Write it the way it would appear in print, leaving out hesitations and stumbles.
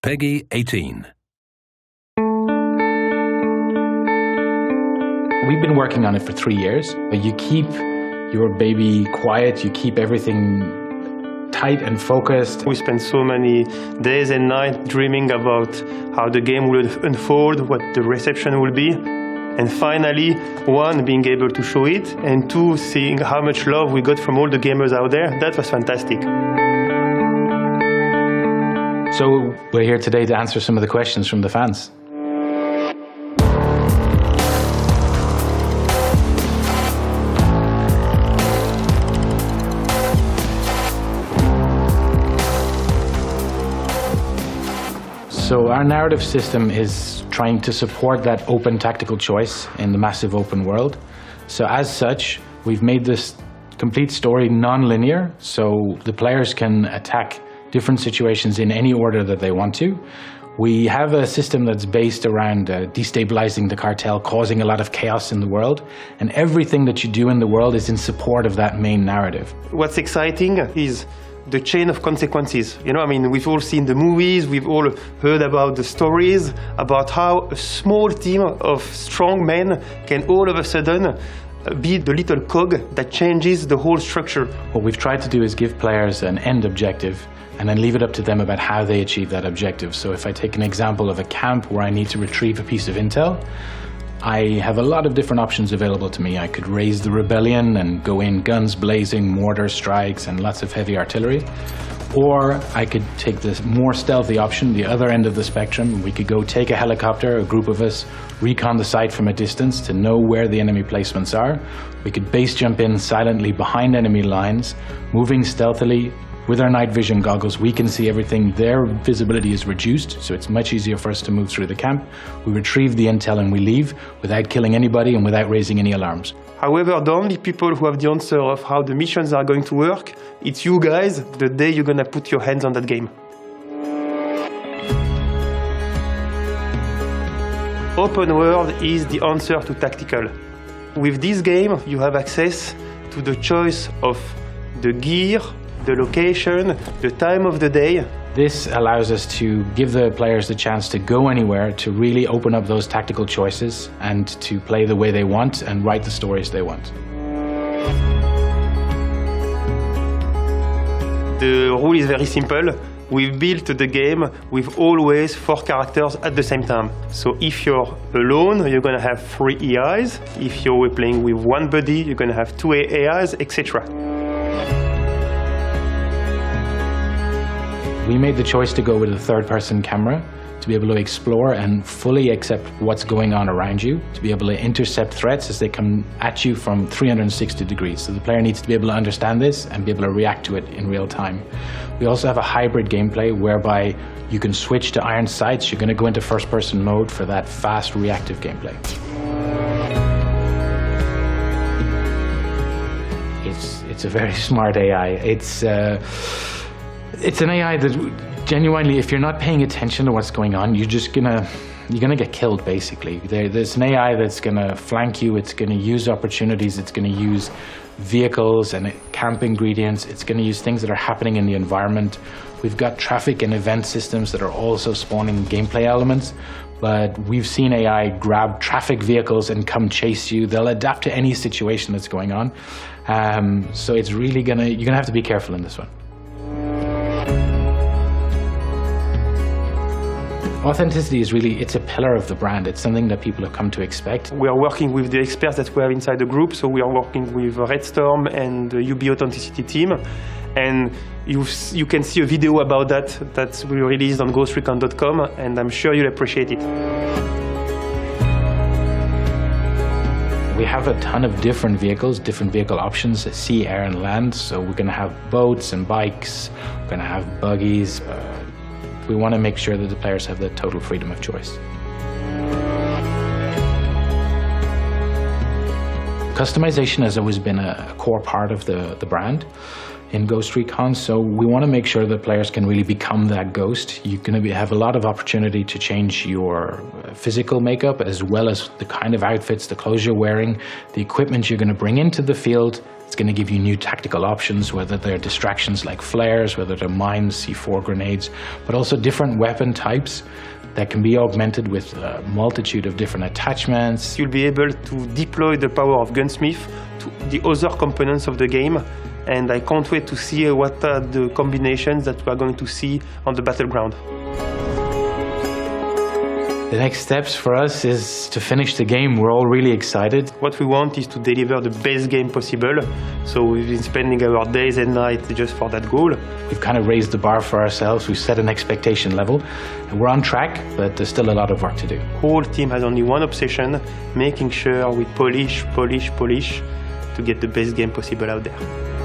Peggy 18. We've been working on it for 3 years. You keep your baby quiet, you keep everything tight and focused. We spent so many days and nights dreaming about how the game will unfold, what the reception will be. And finally, one, being able to show it, and two, seeing how much love we got from all the gamers out there. That was fantastic. So we're here today to answer some of the questions from the fans. So our narrative system is trying to support that open tactical choice in the massive open world. So as such, we've made this complete story non-linear, so the players can attack different situations in any order that they want to. We have a system that's based around destabilizing the cartel, causing a lot of chaos in the world, and everything that you do in the world is in support of that main narrative. What's exciting is the chain of consequences. You know, I mean, we've all seen the movies, we've all heard about the stories, about how a small team of strong men can all of a sudden be the little cog that changes the whole structure. What we've tried to do is give players an end objective and then leave it up to them about how they achieve that objective. So if I take an example of a camp where I need to retrieve a piece of intel, I have a lot of different options available to me. I could raise the rebellion and go in guns blazing, mortar strikes and lots of heavy artillery. Or I could take the more stealthy option, the other end of the spectrum. We could go take a helicopter, a group of us, recon the site from a distance to know where the enemy placements are. We could base jump in silently behind enemy lines, moving stealthily. With our night vision goggles, we can see everything. Their visibility is reduced, so it's much easier for us to move through the camp. We retrieve the intel and we leave without killing anybody and without raising any alarms. However, the only people who have the answer of how the missions are going to work, it's you guys, the day you're gonna put your hands on that game. Open world is the answer to tactical. With this game, you have access to the choice of the gear, the location, the time of the day. This allows us to give the players the chance to go anywhere, to really open up those tactical choices and to play the way they want and write the stories they want. The rule is very simple. We've built the game with always 4 characters at the same time. So if you're alone, you're gonna have 3 AIs. If you're playing with one buddy, you're gonna have 2 AIs, etc. We made the choice to go with a third-person camera to be able to explore and fully accept what's going on around you, to be able to intercept threats as they come at you from 360 degrees. So the player needs to be able to understand this and be able to react to it in real time. We also have a hybrid gameplay whereby you can switch to iron sights. You're going to go into first-person mode for that fast, reactive gameplay. It's a very smart AI. It's an AI that genuinely, if you're not paying attention to what's going on, you're gonna get killed, basically. There's an AI that's gonna flank you, it's gonna use opportunities, it's gonna use vehicles and camp ingredients, it's gonna use things that are happening in the environment. We've got traffic and event systems that are also spawning gameplay elements, but we've seen AI grab traffic vehicles and come chase you. They'll adapt to any situation that's going on. So it's really you're gonna have to be careful in this one. Authenticity is really, it's a pillar of the brand. It's something that people have come to expect. We are working with the experts that we have inside the group, so we are working with Red Storm and the UB Authenticity team. And you can see a video about that we released on ghostrecon.com, and I'm sure you'll appreciate it. We have a ton of different vehicles, different vehicle options, sea, air, and land. So we're gonna have boats and bikes, we're gonna have buggies. We want to make sure that the players have the total freedom of choice. Customization has always been a core part of the brand in Ghost Recon, so we want to make sure that players can really become that ghost. You're going to have a lot of opportunity to change your physical makeup as well as the kind of outfits, the clothes you're wearing, the equipment you're going to bring into the field, It's going to give you new tactical options, whether they're distractions like flares, whether they're mines, C4 grenades, but also different weapon types that can be augmented with a multitude of different attachments. You'll be able to deploy the power of Gunsmith to the other components of the game, and I can't wait to see what are the combinations that we are going to see on the battleground. The next steps for us is to finish the game. We're all really excited. What we want is to deliver the best game possible, so we've been spending our days and nights just for that goal. We've kind of raised the bar for ourselves. We've set an expectation level, and we're on track, but there's still a lot of work to do. The whole team has only one obsession, making sure we polish to get the best game possible out there.